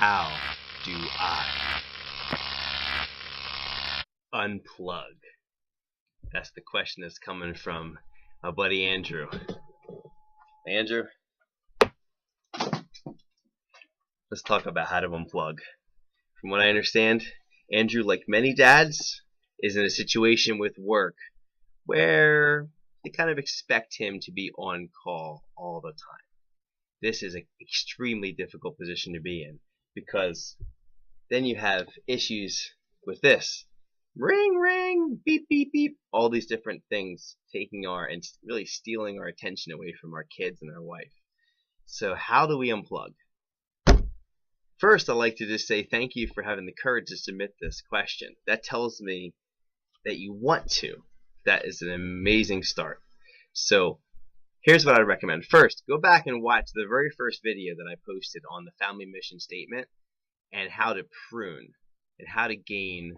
How do I unplug? That's the question that's coming from my buddy Andrew. Andrew, let's talk about how to unplug. From what I understand, Andrew, like many dads, is in a situation with work where they kind of expect him to be on call all the time. This is an extremely difficult position to be in, because then you have issues with this. Ring, ring, beep, beep, beep. All these different things taking our and really stealing our attention away from our kids and our wife. So how do we unplug? First, I'd like to just say thank you for having the courage to submit this question. That tells me that you want to. That is an amazing start. So here's what I recommend. First, go back and watch the very first video that I posted on the family mission statement and how to prune and how to gain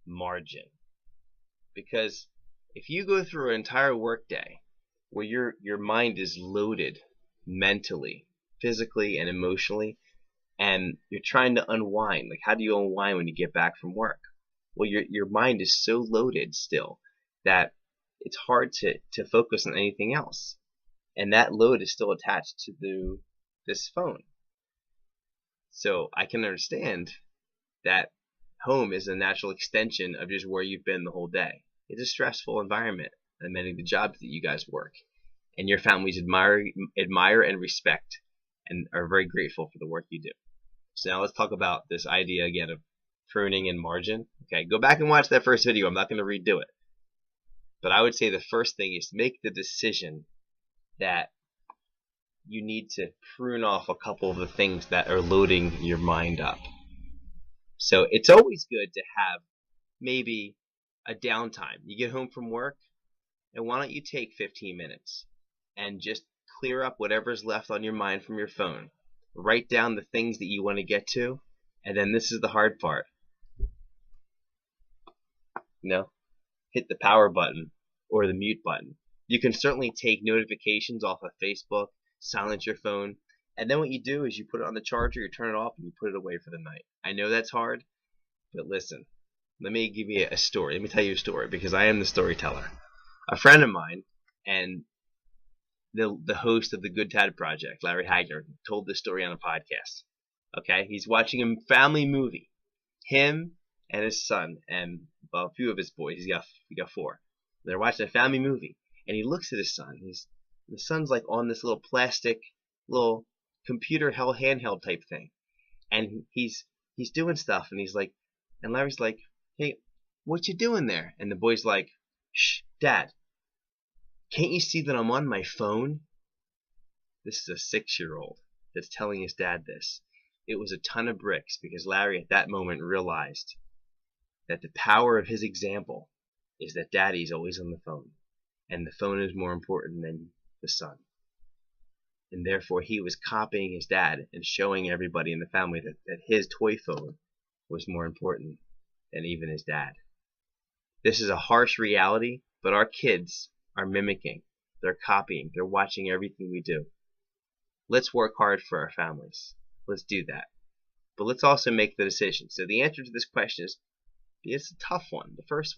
margin. Because if you go through an entire workday where your mind is loaded mentally, physically, and emotionally, and you're trying to unwind, like how do you unwind when you get back from work? Well, your mind is so loaded still that it's hard to focus on anything else, and that load is still attached to this phone. So I can understand that home is a natural extension of just where you've been the whole day. It's a stressful environment in many of the jobs that you guys work, and your families admire and respect and are very grateful for the work you do. So now let's talk about this idea again of pruning and margin. Okay, go back and watch that first video. I'm not going to redo it. But I would say the first thing is make the decision that you need to prune off a couple of the things that are loading your mind up. So it's always good to have maybe a downtime. You get home from work, and why don't you take 15 minutes and just clear up whatever's left on your mind from your phone. Write down the things that you want to get to, and then this is the hard part. Hit the power button or the mute button. You can certainly take notifications off of Facebook, silence your phone, and then what you do is you put it on the charger, you turn it off, and you put it away for the night. I know that's hard, but listen, let me give you a story. Let me tell you a story, because I am the storyteller. A friend of mine and the host of the Good Tad Project, Larry Hagner, told this story on a podcast. Okay, he's watching a family movie. Him and his son and a few of his boys. He got 4. They're watching a family movie, and he looks at his son. The son's like on this little plastic, little computer handheld type thing, and he's doing stuff, and he's like, and Larry's like, "Hey, what you doing there?" And the boy's like, "Shh, Dad. Can't you see that I'm on my phone?" This is a 6-year-old that's telling his dad this. It was a ton of bricks, because Larry at that moment realized that the power of his example is that Daddy's always on the phone, and the phone is more important than the son. And therefore he was copying his dad and showing everybody in the family that his toy phone was more important than even his dad. This is a harsh reality, but our kids are mimicking, they're copying, they're watching everything we do. Let's work hard for our families. Let's do that. But let's also make the decision. So the answer to this question is, it's a tough one. The first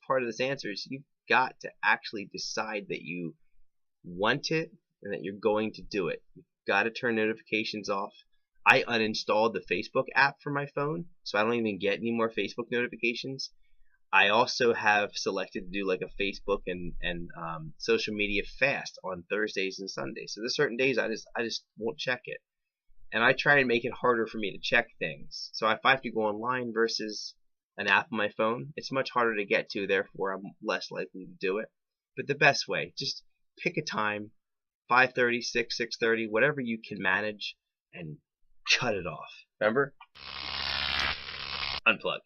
part of this answer is you've got to actually decide that you want it and that you're going to do it. You've got to turn notifications off. I uninstalled the Facebook app from my phone, so I don't even get any more Facebook notifications. I also have selected to do like a Facebook and social media fast on Thursdays and Sundays. So there's certain days I just won't check it, and I try and make it harder for me to check things. So if I have to go online versus an app on my phone, it's much harder to get to. Therefore, I'm less likely to do it. But the best way, just pick a time, 5:30, 6:30, whatever you can manage, and cut it off. Remember? Unplug.